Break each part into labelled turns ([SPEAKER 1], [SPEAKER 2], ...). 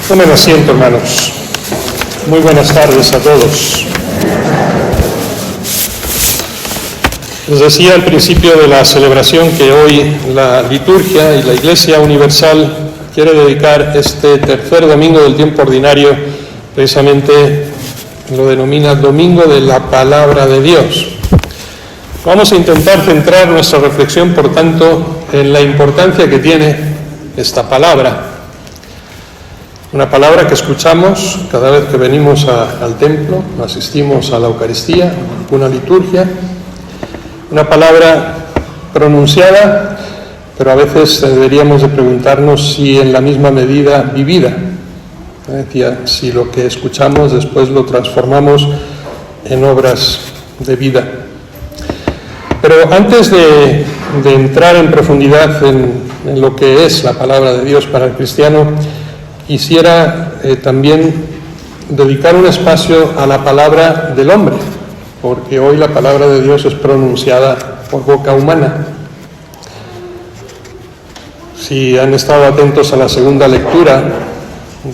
[SPEAKER 1] Tomen asiento, hermanos. Muy buenas tardes a todos. Les decía al principio de la celebración que hoy la liturgia y la Iglesia Universal quiere dedicar este tercer domingo del tiempo ordinario, precisamente lo denomina Domingo de la Palabra de Dios. Vamos a intentar centrar nuestra reflexión, por tanto, en la importancia que tiene esta palabra. Una palabra que escuchamos cada vez que venimos al templo, asistimos a la Eucaristía, una liturgia, una palabra pronunciada, pero a veces deberíamos de preguntarnos si en la misma medida vivida. Decía, si lo que escuchamos después lo transformamos en obras de vida. Pero antes de entrar en profundidad en lo que es la palabra de Dios para el cristiano, quisiera también dedicar un espacio a la palabra del hombre, porque hoy la palabra de Dios es pronunciada por boca humana. Si han estado atentos a la segunda lectura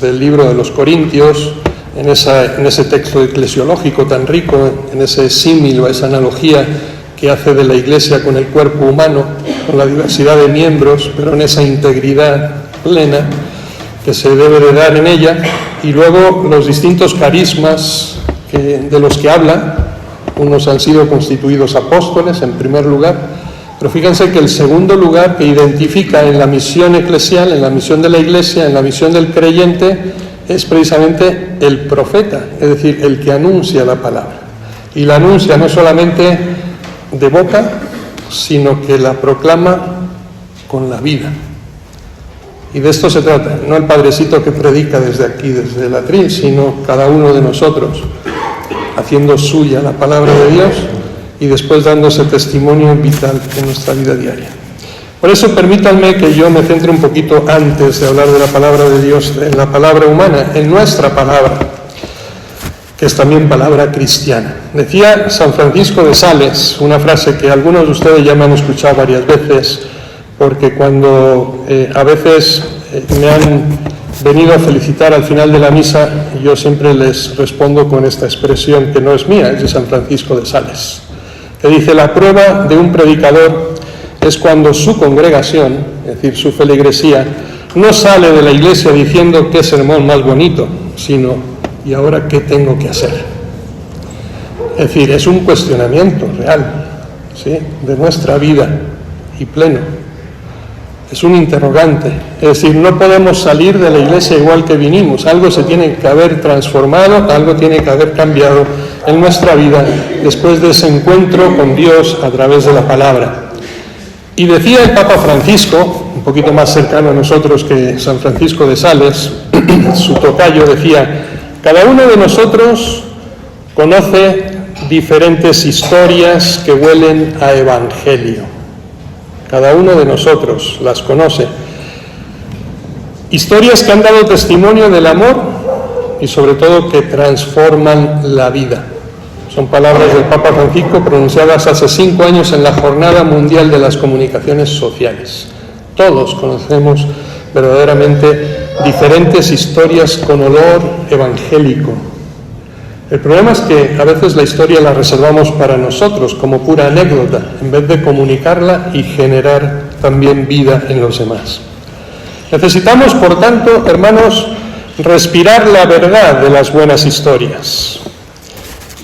[SPEAKER 1] del libro de los Corintios, en ese texto eclesiológico tan rico, en ese símil o esa analogía que hace de la Iglesia con el cuerpo humano, con la diversidad de miembros, pero en esa integridad plena que se debe de dar en ella, y luego los distintos carismas de los que habla. Unos han sido constituidos apóstoles en primer lugar, pero fíjense que el segundo lugar que identifica en la misión eclesial, en la misión de la Iglesia, en la misión del creyente, es precisamente el profeta, es decir, el que anuncia la palabra. Y la anuncia no solamente de boca, sino que la proclama con la vida. Y de esto se trata, no el padrecito que predica desde aquí, desde el atril, sino cada uno de nosotros, haciendo suya la palabra de Dios y después dándose testimonio vital en nuestra vida diaria. Por eso permítanme que yo me centre un poquito antes de hablar de la palabra de Dios, en la palabra humana, en nuestra palabra, que es también palabra cristiana. Decía San Francisco de Sales, una frase que algunos de ustedes ya me han escuchado varias veces, porque cuando a veces me han venido a felicitar al final de la misa, yo siempre les respondo con esta expresión que no es mía, es de San Francisco de Sales, que dice: la prueba de un predicador es cuando su congregación, es decir, su feligresía, no sale de la iglesia diciendo qué sermón más bonito, sino ¿y ahora qué tengo que hacer? Es decir, es un cuestionamiento real, ¿sí?, de nuestra vida y pleno. Es un interrogante, es decir, no podemos salir de la iglesia igual que vinimos, algo se tiene que haber transformado, algo tiene que haber cambiado en nuestra vida después de ese encuentro con Dios a través de la palabra. Y decía el Papa Francisco, un poquito más cercano a nosotros que San Francisco de Sales, su tocayo, decía: cada uno de nosotros conoce diferentes historias que huelen a evangelio. Cada uno de nosotros las conoce. Historias que han dado testimonio del amor y sobre todo que transforman la vida. Son palabras del Papa Francisco pronunciadas hace 5 años en la Jornada Mundial de las Comunicaciones Sociales. Todos conocemos verdaderamente diferentes historias con olor evangélico. El problema es que a veces la historia la reservamos para nosotros como pura anécdota, en vez de comunicarla y generar también vida en los demás. Necesitamos, por tanto, hermanos, respirar la verdad de las buenas historias.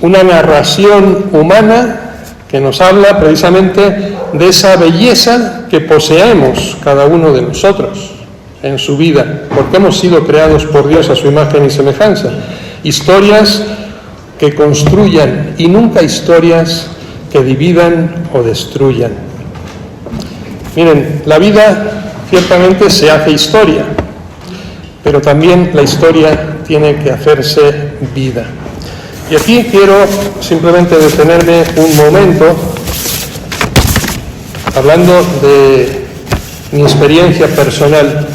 [SPEAKER 1] Una narración humana que nos habla precisamente de esa belleza que poseemos cada uno de nosotros en su vida, porque hemos sido creados por Dios a su imagen y semejanza. Historias que construyan y nunca historias que dividan o destruyan. Miren, la vida ciertamente se hace historia, pero también la historia tiene que hacerse vida. Y aquí quiero simplemente detenerme un momento hablando de mi experiencia personal,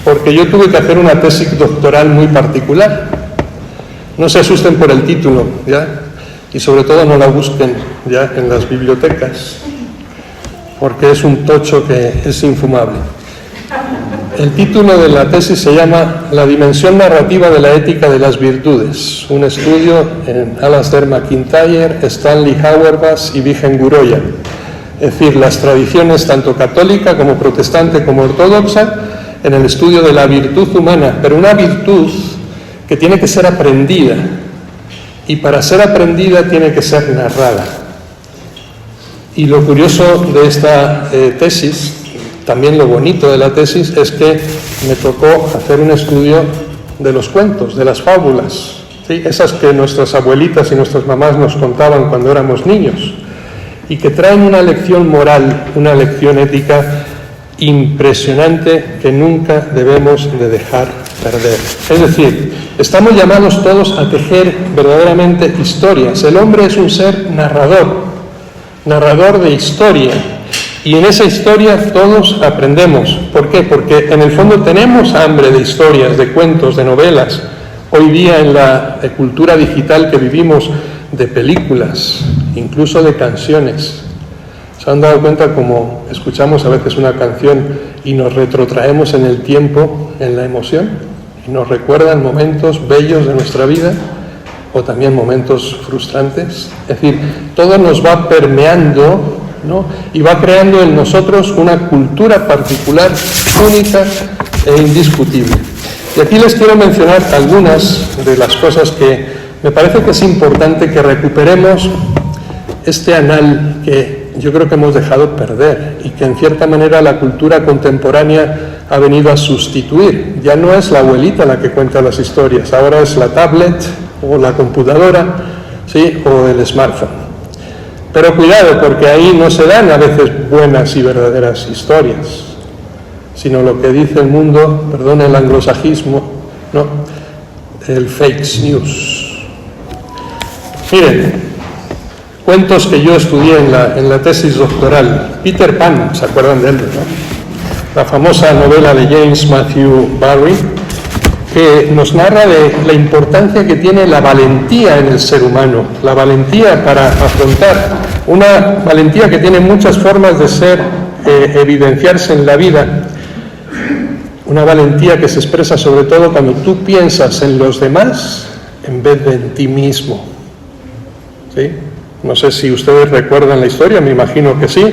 [SPEAKER 1] porque yo tuve que hacer una tesis doctoral muy particular. No se asusten por el título, ¿ya? Y sobre todo no la busquen ya en las bibliotecas, porque es un tocho que es infumable. El título de la tesis se llama La dimensión narrativa de la ética de las virtudes, un estudio en Alasdair MacIntyre, Stanley Auerbach y Vigen Guroya. Es decir, las tradiciones tanto católica como protestante como ortodoxa en el estudio de la virtud humana, pero una virtud que tiene que ser aprendida, y para ser aprendida tiene que ser narrada. Y lo curioso de esta tesis, también lo bonito de la tesis, es que me tocó hacer un estudio de los cuentos, de las fábulas, ¿sí? Esas que nuestras abuelitas y nuestras mamás nos contaban cuando éramos niños, y que traen una lección moral, una lección ética impresionante que nunca debemos de dejar perder. Es decir, estamos llamados todos a tejer verdaderamente historias. El hombre es un ser narrador de historia, y en esa historia todos aprendemos. ¿Por qué? Porque en el fondo tenemos hambre de historias, de cuentos, de novelas. Hoy día en la cultura digital que vivimos, de películas, incluso de canciones. ¿Se han dado cuenta cómo escuchamos a veces una canción y nos retrotraemos en el tiempo, en la emoción, y nos recuerdan momentos bellos de nuestra vida o también momentos frustrantes? Es decir, todo nos va permeando, ¿no? Y va creando en nosotros una cultura particular, única e indiscutible. Y aquí les quiero mencionar algunas de las cosas que me parece que es importante que recuperemos, este anal que yo creo que hemos dejado perder y que en cierta manera la cultura contemporánea ha venido a sustituir. Ya no es la abuelita la que cuenta las historias, ahora es la tablet o la computadora, ¿sí? O el smartphone. Pero cuidado, porque ahí no se dan a veces buenas y verdaderas historias, sino lo que dice el mundo, perdón el anglosajismo, ¿no? El fake news. Miren, cuentos que yo estudié en la tesis doctoral. Peter Pan, ¿se acuerdan de él, no? La famosa novela de James Matthew Barrie, que nos narra de la importancia que tiene la valentía en el ser humano, la valentía para afrontar, una valentía que tiene muchas formas de ser, evidenciarse en la vida, una valentía que se expresa sobre todo cuando tú piensas en los demás en vez de en ti mismo, ¿sí? No sé si ustedes recuerdan la historia, me imagino que sí,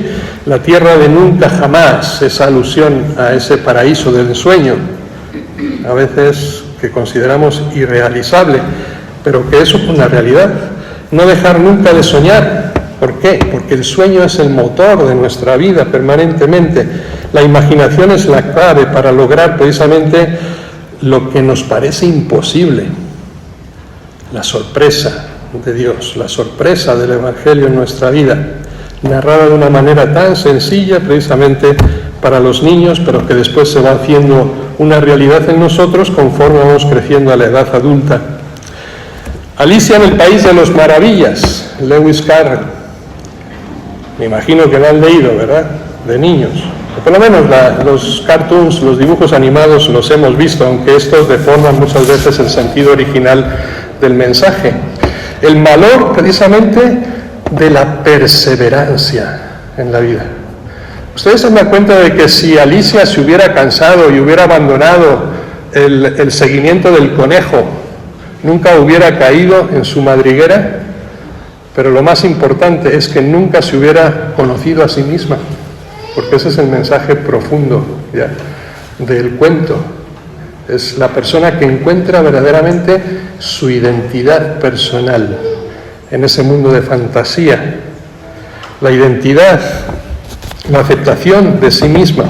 [SPEAKER 1] la tierra de nunca jamás, esa alusión a ese paraíso del sueño, a veces que consideramos irrealizable, pero que es una realidad. No dejar nunca de soñar. ¿Por qué? Porque el sueño es el motor de nuestra vida permanentemente. La imaginación es la clave para lograr precisamente lo que nos parece imposible. La sorpresa de Dios, la sorpresa del Evangelio en nuestra vida, narrada de una manera tan sencilla precisamente para los niños, pero que después se va haciendo una realidad en nosotros conforme vamos creciendo a la edad adulta. Alicia en el País de las Maravillas, Lewis Carroll. Me imagino que lo han leído, ¿verdad? De niños. O por lo menos los cartoons, los dibujos animados los hemos visto, aunque estos deforman muchas veces el sentido original del mensaje. El valor precisamente de la perseverancia en la vida. Ustedes se dan cuenta de que si Alicia se hubiera cansado y hubiera abandonado el seguimiento del conejo, nunca hubiera caído en su madriguera, pero lo más importante es que nunca se hubiera conocido a sí misma, porque ese es el mensaje profundo ya del cuento. Es la persona que encuentra verdaderamente su identidad personal en ese mundo de fantasía. La identidad, la aceptación de sí misma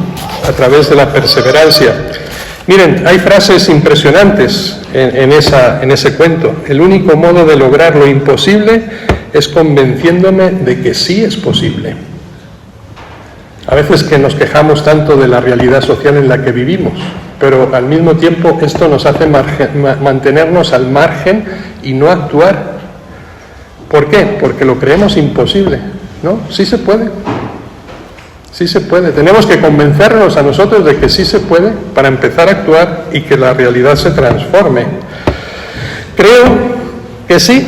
[SPEAKER 1] a través de la perseverancia. Miren, hay frases impresionantes en ese cuento. El único modo de lograr lo imposible es convenciéndome de que sí es posible. A veces que nos quejamos tanto de la realidad social en la que vivimos, pero al mismo tiempo esto nos hace mantenernos al margen y no actuar. ¿Por qué? Porque lo creemos imposible, ¿no? Sí se puede. Sí se puede. Tenemos que convencernos a nosotros de que sí se puede para empezar a actuar y que la realidad se transforme. Creo que sí,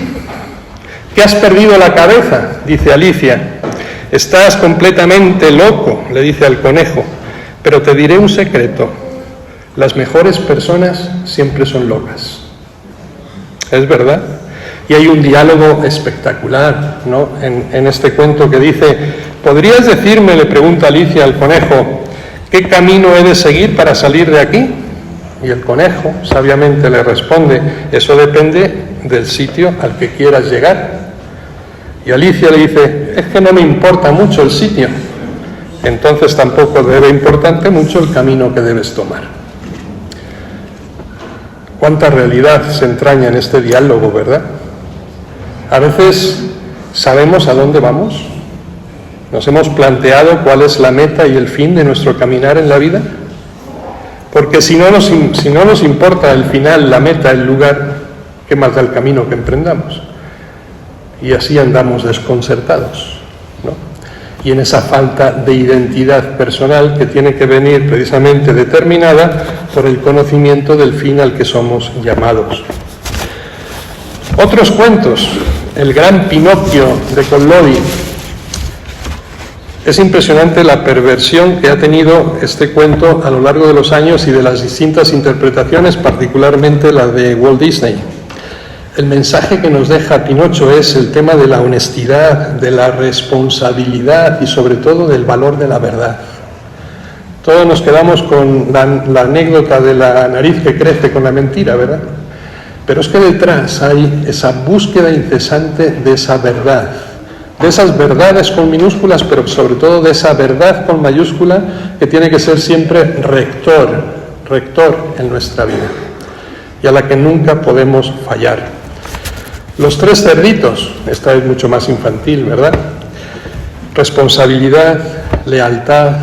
[SPEAKER 1] que has perdido la cabeza, dice Alicia. Estás completamente loco, le dice al conejo, pero te diré un secreto. las mejores personas siempre son locas. ¿Es verdad? Y hay un diálogo espectacular, ¿no?, en este cuento que dice: ¿podrías decirme, le pregunta Alicia al conejo, qué camino he de seguir para salir de aquí? Y el conejo sabiamente le responde: eso depende del sitio al que quieras llegar. Y Alicia le dice: es que no me importa mucho el sitio. Entonces tampoco debe importarte mucho el camino que debes tomar. Cuánta realidad se entraña en este diálogo, ¿verdad? A veces sabemos a dónde vamos. ¿Nos hemos planteado cuál es la meta y el fin de nuestro caminar en la vida? Porque si no nos importa el final, la meta, el lugar, ¿qué más da el camino que emprendamos? Y así andamos desconcertados, ¿no? Y en esa falta de identidad personal que tiene que venir precisamente determinada por el conocimiento del fin al que somos llamados. Otros cuentos: El gran Pinocchio de Collodi. Es impresionante la perversión que ha tenido este cuento a lo largo de los años y de las distintas interpretaciones, particularmente la de Walt Disney. El mensaje que nos deja Pinocho es el tema de la honestidad, de la responsabilidad y sobre todo del valor de la verdad. Todos nos quedamos con la anécdota de la nariz que crece con la mentira, ¿verdad? Pero es que detrás hay esa búsqueda incesante de esa verdad, de esas verdades con minúsculas, pero sobre todo de esa verdad con mayúscula que tiene que ser siempre rector en nuestra vida y a la que nunca podemos fallar. Los tres cerditos, esta es mucho más infantil, ¿verdad? Responsabilidad, lealtad,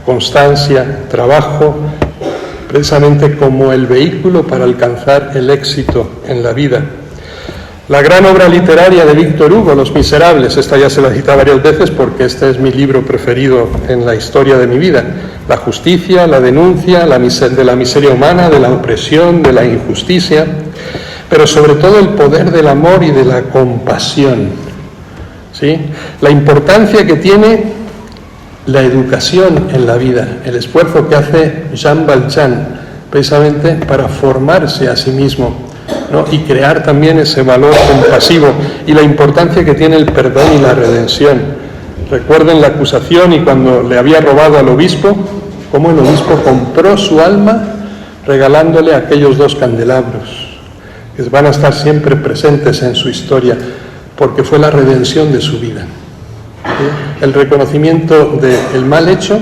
[SPEAKER 1] constancia, trabajo, precisamente como el vehículo para alcanzar el éxito en la vida. La gran obra literaria de Víctor Hugo, Los Miserables, esta ya se la cita varias veces porque este es mi libro preferido en la historia de mi vida. La justicia, la denuncia de la miseria humana, de la opresión, de la injusticia, pero sobre todo el poder del amor y de la compasión, ¿sí? La importancia que tiene la educación en la vida, el esfuerzo que hace Jean Valjean precisamente para formarse a sí mismo, ¿no?, y crear también ese valor compasivo, y la importancia que tiene el perdón y la redención. Recuerden la acusación y cuando le había robado al obispo, cómo el obispo compró su alma regalándole aquellos 2 candelabros, que van a estar siempre presentes en su historia, porque fue la redención de su vida. ¿Sí? El reconocimiento del mal hecho,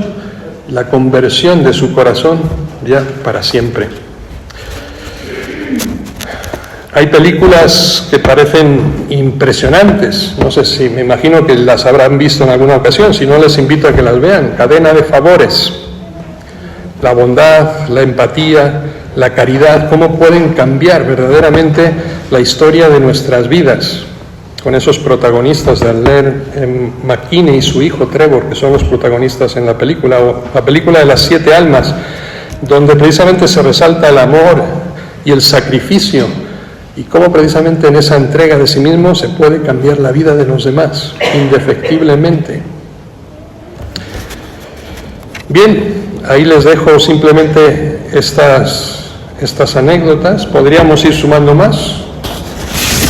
[SPEAKER 1] la conversión de su corazón ya para siempre. Hay películas que parecen impresionantes, no sé si, me imagino que las habrán visto en alguna ocasión, si no les invito a que las vean. Cadena de favores, la bondad, la empatía, la caridad, cómo pueden cambiar verdaderamente la historia de nuestras vidas, con esos protagonistas de Arlene McKinney y su hijo Trevor, que son los protagonistas en la película, o la película de las 7 almas, donde precisamente se resalta el amor y el sacrificio, y cómo precisamente en esa entrega de sí mismo se puede cambiar la vida de los demás, indefectiblemente. Bien, ahí les dejo simplemente estas anécdotas. Podríamos ir sumando más.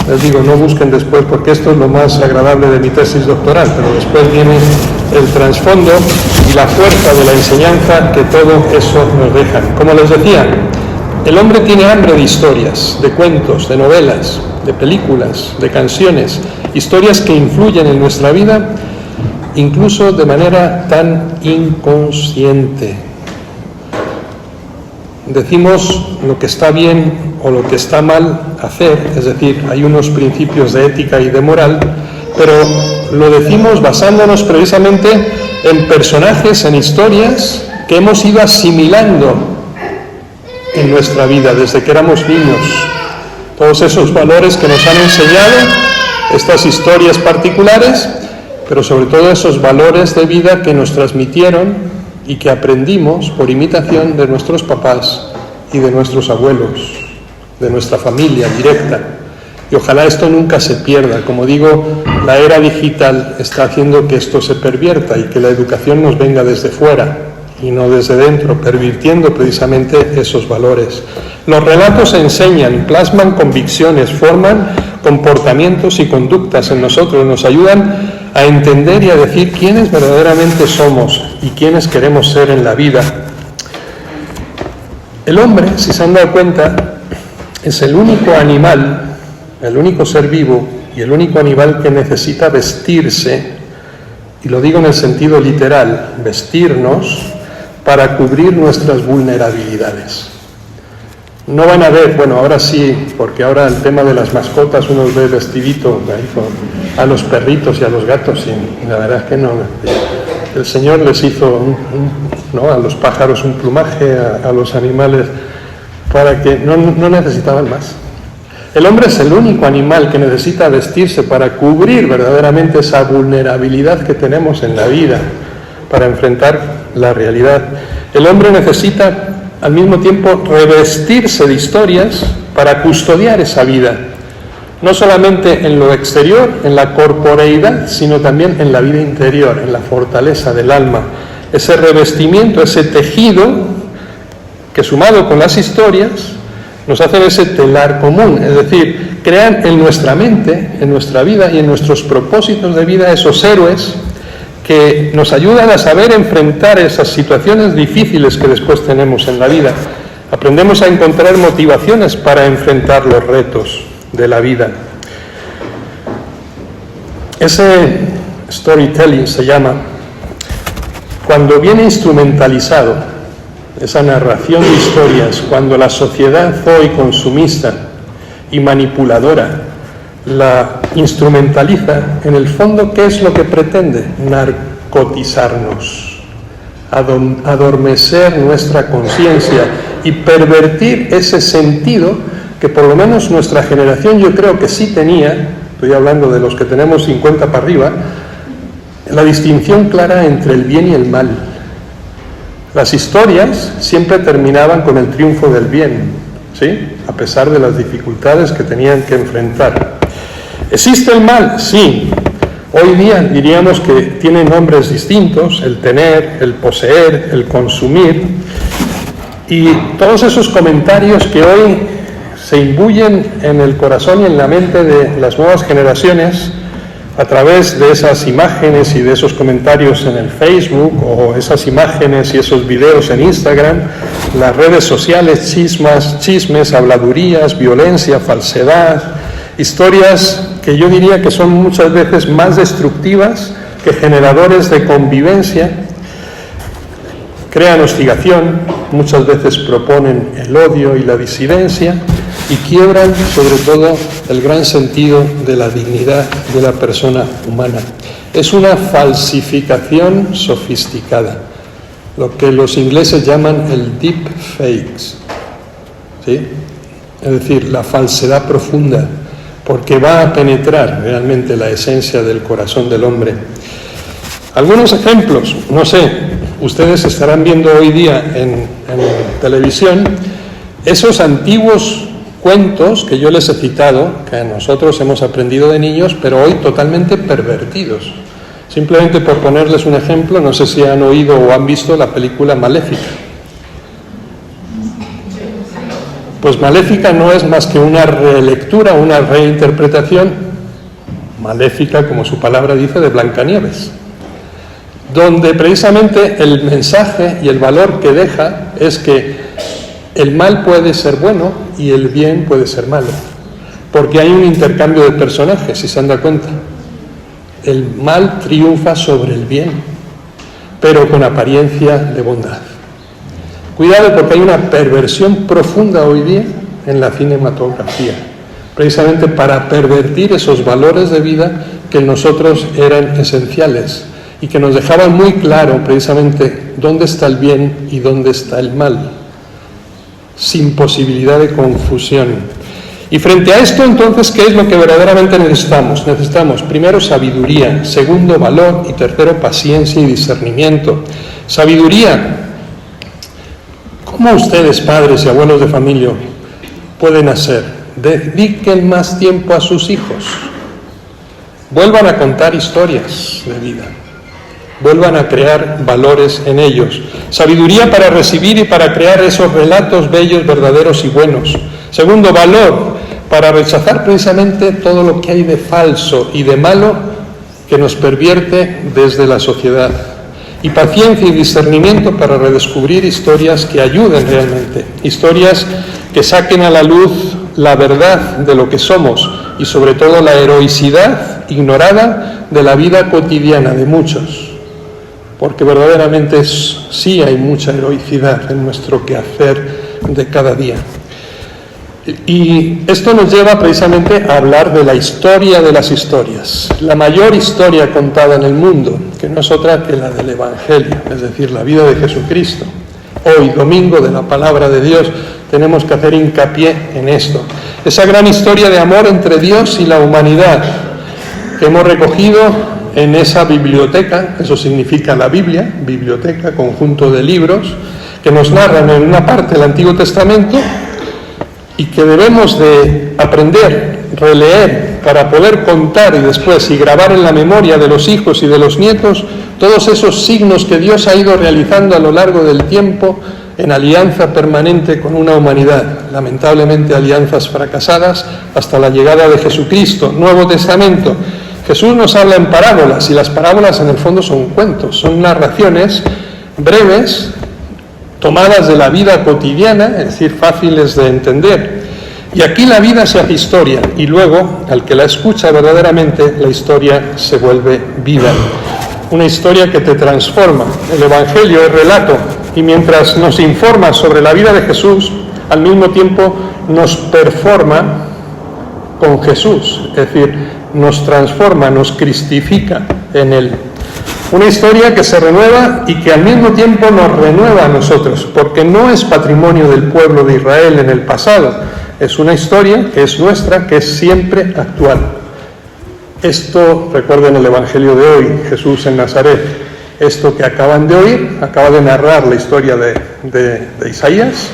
[SPEAKER 1] Les digo, no busquen después, porque esto es lo más agradable de mi tesis doctoral, pero después viene el trasfondo y la fuerza de la enseñanza que todo eso nos deja. Como les decía, el hombre tiene hambre de historias, de cuentos, de novelas, de películas, de canciones, historias que influyen en nuestra vida, incluso de manera tan inconsciente. Decimos lo que está bien o lo que está mal hacer, es decir, hay unos principios de ética y de moral, pero lo decimos basándonos precisamente en personajes, en historias que hemos ido asimilando en nuestra vida desde que éramos niños. Todos esos valores que nos han enseñado estas historias particulares, pero sobre todo esos valores de vida que nos transmitieron y que aprendimos por imitación de nuestros papás y de nuestros abuelos, de nuestra familia directa. Y ojalá esto nunca se pierda. Como digo, la era digital está haciendo que esto se pervierta y que la educación nos venga desde fuera y no desde dentro, pervirtiendo precisamente esos valores. Los relatos enseñan, plasman convicciones, forman comportamientos y conductas en nosotros, nos ayudan a entender y a decir quiénes verdaderamente somos y quiénes queremos ser en la vida. El hombre, si se han dado cuenta, es el único animal, el único ser vivo y el único animal que necesita vestirse, y lo digo en el sentido literal, vestirnos para cubrir nuestras vulnerabilidades. No van a ver, bueno, ahora sí, porque ahora el tema de las mascotas uno ve vestidito a los perritos y a los gatos, y la verdad es que no. El Señor les hizo ¿no? a los pájaros un plumaje, a los animales, para que no necesitaban más. El hombre es el único animal que necesita vestirse para cubrir verdaderamente esa vulnerabilidad que tenemos en la vida, para enfrentar la realidad. El hombre necesita al mismo tiempo revestirse de historias para custodiar esa vida, no solamente en lo exterior, en la corporeidad, sino también en la vida interior, en la fortaleza del alma. Ese revestimiento, ese tejido que sumado con las historias nos hacen ese telar común, es decir, crean en nuestra mente, en nuestra vida y en nuestros propósitos de vida esos héroes que nos ayudan a saber enfrentar esas situaciones difíciles que después tenemos en la vida. Aprendemos a encontrar motivaciones para enfrentar los retos de la vida. Ese storytelling se llama, cuando viene instrumentalizado, esa narración de historias, cuando la sociedad hoy consumista y manipuladora la instrumentaliza, en el fondo, ¿qué es lo que pretende? Narcotizarnos, adormecer nuestra conciencia y pervertir ese sentido que por lo menos nuestra generación yo creo que sí tenía, estoy hablando de los que tenemos 50 para arriba, la distinción clara entre el bien y el mal. Las historias siempre terminaban con el triunfo del bien, ¿sí? A pesar de las dificultades que tenían que enfrentar. ¿Existe el mal? Sí. Hoy día diríamos que tiene nombres distintos, el tener, el poseer, el consumir, y todos esos comentarios que hoy se imbuyen en el corazón y en la mente de las nuevas generaciones a través de esas imágenes y de esos comentarios en el Facebook, o esas imágenes y esos videos en Instagram, las redes sociales, chismes, habladurías, violencia, falsedad, historias que yo diría que son muchas veces más destructivas que generadores de convivencia, crean hostigación, muchas veces proponen el odio y la disidencia y quiebran sobre todo el gran sentido de la dignidad de la persona humana. Es una falsificación sofisticada, lo que los ingleses llaman el deep fakes, ¿sí? Es decir, la falsedad profunda, porque va a penetrar realmente la esencia del corazón del hombre. Algunos ejemplos, no sé, ustedes estarán viendo hoy día en televisión esos antiguos cuentos que yo les he citado, que nosotros hemos aprendido de niños, pero hoy totalmente pervertidos. Simplemente por ponerles un ejemplo, no sé si han oído o han visto la película Maléfica. Pues Maléfica no es más que una relectura, una reinterpretación, maléfica, como su palabra dice, de Blancanieves, donde precisamente el mensaje y el valor que deja es que el mal puede ser bueno y el bien puede ser malo, porque hay un intercambio de personajes, si se han dado cuenta. El mal triunfa sobre el bien, pero con apariencia de bondad. Cuidado, porque hay una perversión profunda hoy día en la cinematografía, precisamente para pervertir esos valores de vida que en nosotros eran esenciales y que nos dejaban muy claro precisamente dónde está el bien y dónde está el mal, sin posibilidad de confusión. Y frente a esto, entonces, ¿qué es lo que verdaderamente necesitamos? Necesitamos, primero, sabiduría, segundo, valor, y tercero, paciencia y discernimiento. Sabiduría. ¿Cómo ustedes, padres y abuelos de familia, pueden hacer? Dediquen más tiempo a sus hijos. Vuelvan a contar historias de vida. vuelvan a crear valores en ellos. Sabiduría para recibir y para crear esos relatos bellos, verdaderos y buenos. Segundo, valor para rechazar precisamente todo lo que hay de falso y de malo que nos pervierte desde la sociedad. Y paciencia y discernimiento para redescubrir historias que ayuden realmente, historias que saquen a la luz la verdad de lo que somos y sobre todo la heroicidad ignorada de la vida cotidiana de muchos, porque verdaderamente sí hay mucha heroicidad en nuestro quehacer de cada día. Y esto nos lleva precisamente a hablar de la historia de las historias, la mayor historia contada en el mundo, que no es otra que la del Evangelio, es decir, la vida de Jesucristo. Hoy, domingo de la Palabra de Dios, tenemos que hacer hincapié en esto. Esa gran historia de amor entre Dios y la humanidad, que hemos recogido en esa biblioteca, eso significa la Biblia, biblioteca, conjunto de libros, que nos narran en una parte el Antiguo Testamento, y que debemos de aprender, releer, para poder contar y después y grabar en la memoria de los hijos y de los nietos todos esos signos que Dios ha ido realizando a lo largo del tiempo en alianza permanente con una humanidad, lamentablemente alianzas fracasadas hasta la llegada de Jesucristo. Nuevo Testamento. Jesús nos habla en parábolas, y las parábolas en el fondo son cuentos, son narraciones breves, tomadas de la vida cotidiana, es decir, fáciles de entender. Y aquí la vida se hace historia, y luego, al que la escucha verdaderamente, la historia se vuelve vida. Una historia que te transforma. El Evangelio es relato, y mientras nos informa sobre la vida de Jesús, al mismo tiempo nos performa con Jesús, es decir, nos transforma, nos cristifica en Él. Una historia que se renueva y que al mismo tiempo nos renueva a nosotros, porque no es patrimonio del pueblo de Israel en el pasado, es una historia que es nuestra, que es siempre actual. Esto, recuerden el Evangelio de hoy, Jesús en Nazaret, esto que acaban de oír, acaba de narrar la historia de Isaías,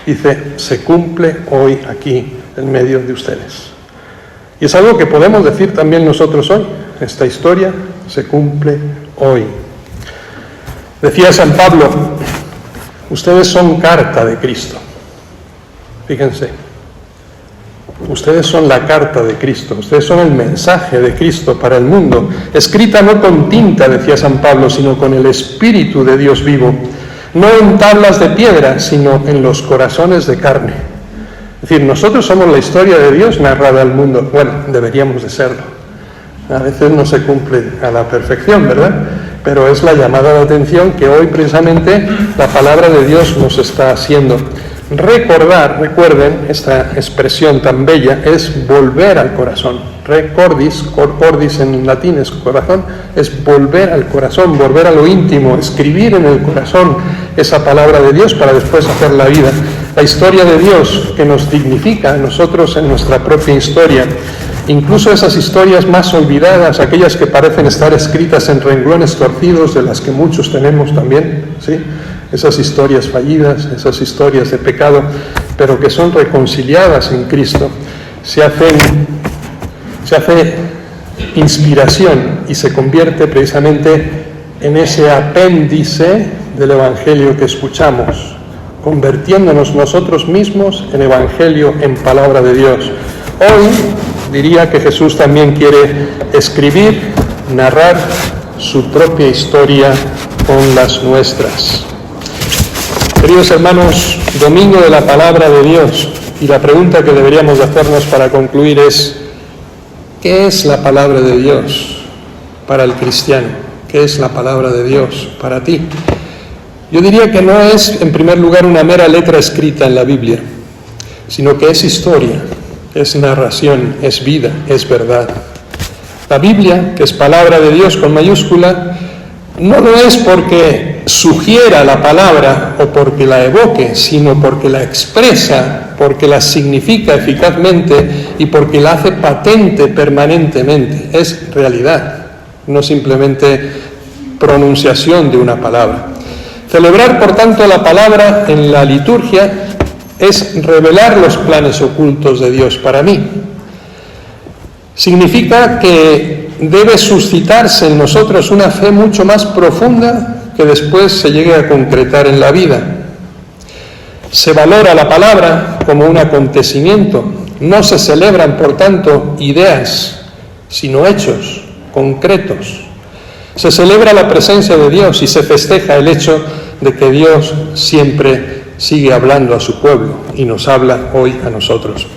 [SPEAKER 1] dice, se cumple hoy aquí, en medio de ustedes. Y es algo que podemos decir también nosotros hoy, esta historia se cumple hoy. Decía San Pablo, ustedes son carta de Cristo. Fíjense, ustedes son la carta de Cristo, ustedes son el mensaje de Cristo para el mundo, escrita no con tinta, decía San Pablo, sino con el Espíritu de Dios vivo, no en tablas de piedra, sino en los corazones de carne. Es decir, nosotros somos la historia de Dios narrada al mundo. Bueno, deberíamos de serlo. A veces no se cumple a la perfección, ¿verdad? Pero es la llamada de atención que hoy precisamente la palabra de Dios nos está haciendo. Recordar, recuerden, esta expresión tan bella, es volver al corazón. Recordis, cordis en latín es corazón, es volver al corazón, volver a lo íntimo, escribir en el corazón esa palabra de Dios para después hacer la vida. La historia de Dios que nos dignifica a nosotros en nuestra propia historia. Incluso esas historias más olvidadas, aquellas que parecen estar escritas en renglones torcidos, de las que muchos tenemos también, ¿sí? Esas historias fallidas, esas historias de pecado, pero que son reconciliadas en Cristo, se hace inspiración y se convierte precisamente en ese apéndice del Evangelio que escuchamos, convirtiéndonos nosotros mismos en Evangelio, en palabra de Dios. Hoy diría que Jesús también quiere escribir, narrar su propia historia con las nuestras. Queridos hermanos, domingo de la palabra de Dios, y la pregunta que deberíamos de hacernos para concluir es, ¿qué es la palabra de Dios para el cristiano? ¿Qué es la palabra de Dios para ti? Yo diría que no es, en primer lugar, una mera letra escrita en la Biblia, sino que es historia, es narración, es vida, es verdad. La Biblia, que es palabra de Dios con mayúscula, no lo es porque sugiera la palabra o porque la evoque, sino porque la expresa, porque la significa eficazmente y porque la hace patente permanentemente. Es realidad, no simplemente pronunciación de una palabra. Celebrar, por tanto, la palabra en la liturgia es revelar los planes ocultos de Dios para mí. Significa que debe suscitarse en nosotros una fe mucho más profunda que después se llegue a concretar en la vida. Se valora la palabra como un acontecimiento. No se celebran, por tanto, ideas, sino hechos concretos. Se celebra la presencia de Dios y se festeja el hecho de que Dios siempre sigue hablando a su pueblo y nos habla hoy a nosotros.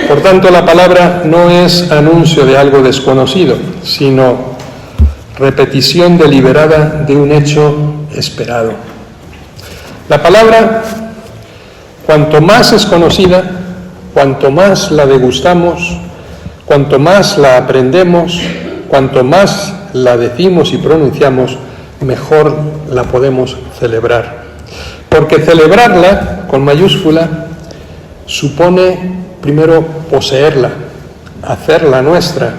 [SPEAKER 1] Por tanto, la palabra no es anuncio de algo desconocido, sino repetición deliberada de un hecho esperado. La palabra, cuanto más es conocida, cuanto más la degustamos, cuanto más la aprendemos, cuanto más la decimos y pronunciamos, mejor la podemos celebrar. Porque celebrarla, con mayúscula, supone primero poseerla, hacerla nuestra,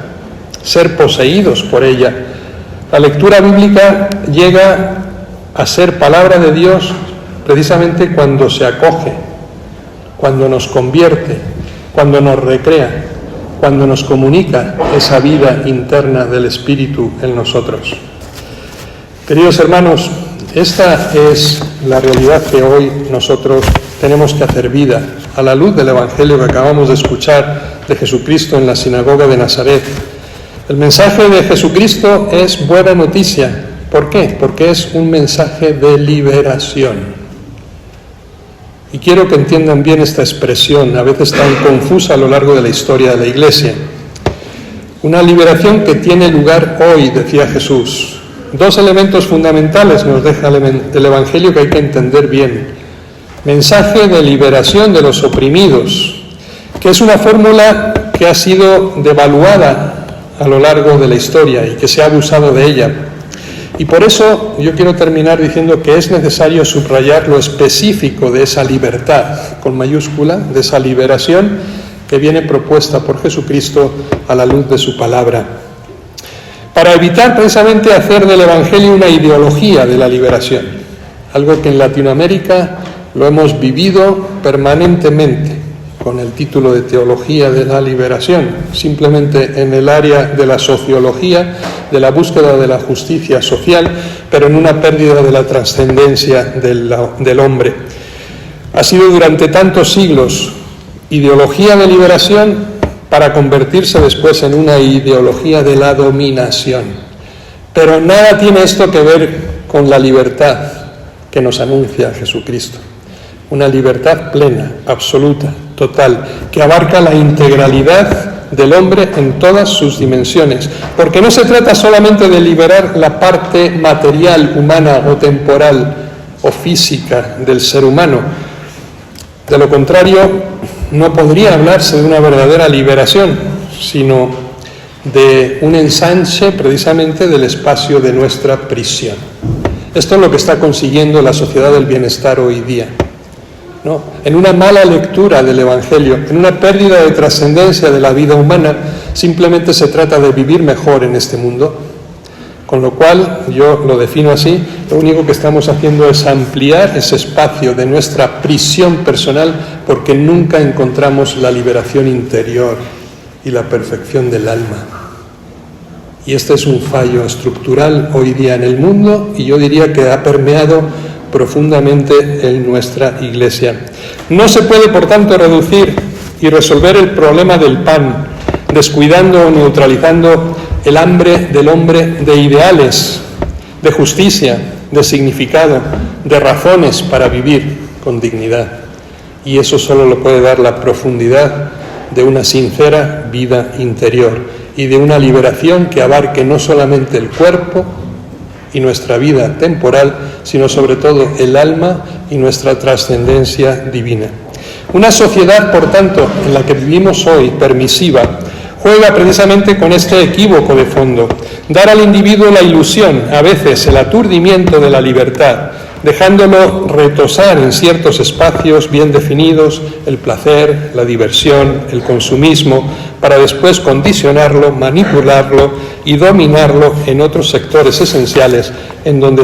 [SPEAKER 1] ser poseídos por ella. La lectura bíblica llega a ser palabra de Dios precisamente cuando se acoge, cuando nos convierte, cuando nos recrea, cuando nos comunica esa vida interna del Espíritu en nosotros. Queridos hermanos, esta es la realidad que hoy nosotros tenemos que hacer vida a la luz del Evangelio que acabamos de escuchar de Jesucristo en la sinagoga de Nazaret. El mensaje de Jesucristo es buena noticia. ¿Por qué? Porque es un mensaje de liberación. Y quiero que entiendan bien esta expresión, a veces tan confusa a lo largo de la historia de la Iglesia. Una liberación que tiene lugar hoy, decía Jesús. Dos elementos fundamentales nos deja el Evangelio que hay que entender bien. Mensaje de liberación de los oprimidos, que es una fórmula que ha sido devaluada a lo largo de la historia y que se ha abusado de ella. Y por eso yo quiero terminar diciendo que es necesario subrayar lo específico de esa libertad, con mayúscula, de esa liberación que viene propuesta por Jesucristo a la luz de su palabra. Para evitar precisamente hacer del Evangelio una ideología de la liberación, algo que en Latinoamérica lo hemos vivido permanentemente con el título de Teología de la Liberación, simplemente en el área de la sociología, de la búsqueda de la justicia social, pero en una pérdida de la trascendencia del hombre. Ha sido durante tantos siglos ideología de liberación para convertirse después en una ideología de la dominación. Pero nada tiene esto que ver con la libertad que nos anuncia Jesucristo. Una libertad plena, absoluta, total, que abarca la integralidad del hombre en todas sus dimensiones. Porque no se trata solamente de liberar la parte material, humana o temporal o física del ser humano. De lo contrario, no podría hablarse de una verdadera liberación, sino de un ensanche precisamente del espacio de nuestra prisión. Esto es lo que está consiguiendo la sociedad del bienestar hoy día. ¿No? En una mala lectura del Evangelio, en una pérdida de trascendencia de la vida humana, simplemente se trata de vivir mejor en este mundo. Con lo cual, yo lo defino así, lo único que estamos haciendo es ampliar ese espacio de nuestra prisión personal porque nunca encontramos la liberación interior y la perfección del alma. Y este es un fallo estructural hoy día en el mundo y yo diría que ha permeado profundamente en nuestra Iglesia. No se puede, por tanto, reducir y resolver el problema del pan, descuidando o neutralizando el hambre del hombre de ideales, de justicia, de significado, de razones para vivir con dignidad. Y eso solo lo puede dar la profundidad de una sincera vida interior y de una liberación que abarque no solamente el cuerpo y nuestra vida temporal, sino sobre todo el alma y nuestra trascendencia divina. Una sociedad, por tanto, en la que vivimos hoy, permisiva, juega precisamente con este equívoco de fondo, dar al individuo la ilusión, a veces el aturdimiento de la libertad, dejándolo retosar en ciertos espacios bien definidos, el placer, la diversión, el consumismo, para después condicionarlo, manipularlo y dominarlo en otros sectores esenciales en donde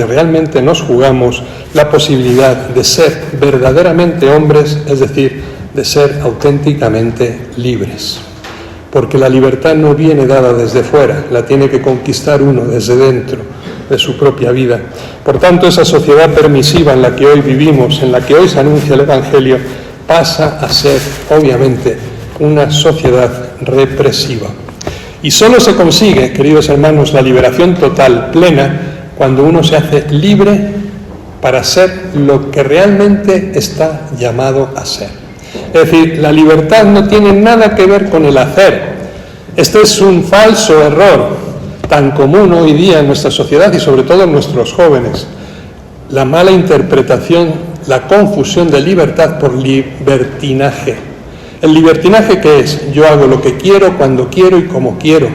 [SPEAKER 1] realmente nos jugamos la posibilidad de ser verdaderamente hombres, es decir, de ser auténticamente libres. porque la libertad no viene dada desde fuera, la tiene que conquistar uno desde dentro de su propia vida. Por tanto, esa sociedad permisiva en la que hoy vivimos, en la que hoy se anuncia el Evangelio, pasa a ser, obviamente, una sociedad represiva. Y solo se consigue, queridos hermanos, la liberación total, plena, cuando uno se hace libre para ser lo que realmente está llamado a ser. Es decir, la libertad no tiene nada que ver con el hacer. Este es un falso error tan común hoy día en nuestra sociedad y sobre todo en nuestros jóvenes. La mala interpretación, la confusión de libertad por libertinaje. ¿El libertinaje qué es? Yo hago lo que quiero, cuando quiero y como quiero.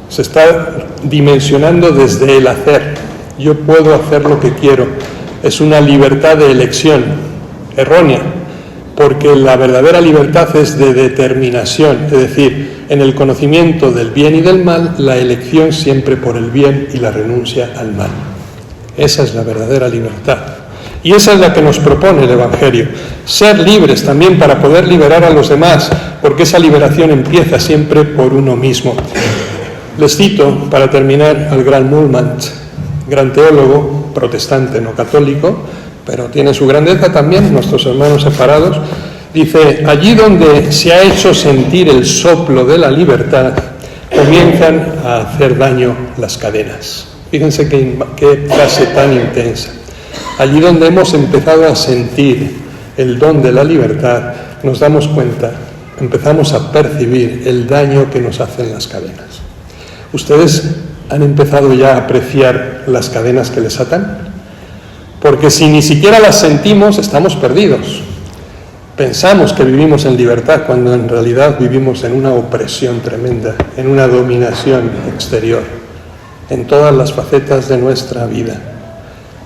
[SPEAKER 1] Se está dimensionando desde el hacer. Yo puedo hacer lo que quiero. Es una libertad de elección errónea, porque la verdadera libertad es de determinación, es decir, en el conocimiento del bien y del mal, la elección siempre por el bien y la renuncia al mal. Esa es la verdadera libertad. Y esa es la que nos propone el Evangelio. Ser libres también para poder liberar a los demás, porque esa liberación empieza siempre por uno mismo. Les cito, para terminar, al gran Moulmant, gran teólogo, protestante, no católico, pero tiene su grandeza también, nuestros hermanos separados. Dice, allí donde se ha hecho sentir el soplo de la libertad, comienzan a hacer daño las cadenas. Fíjense qué frase tan intensa. Allí donde hemos empezado a sentir el don de la libertad, nos damos cuenta, empezamos a percibir el daño que nos hacen las cadenas. ¿Ustedes han empezado ya a apreciar las cadenas que les atan? Porque si ni siquiera las sentimos, estamos perdidos. Pensamos que vivimos en libertad cuando en realidad vivimos en una opresión tremenda, en una dominación exterior, en todas las facetas de nuestra vida.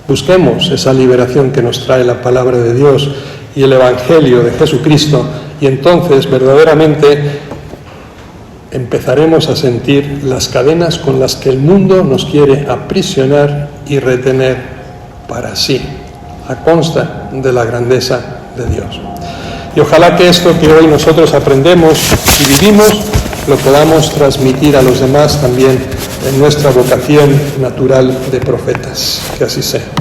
[SPEAKER 1] Busquemos esa liberación que nos trae la palabra de Dios y el Evangelio de Jesucristo, y entonces verdaderamente empezaremos a sentir las cadenas con las que el mundo nos quiere aprisionar y retener para sí, a consta de la grandeza de Dios. Y ojalá que esto que hoy nosotros aprendemos y vivimos lo podamos transmitir a los demás también en nuestra vocación natural de profetas. Que así sea.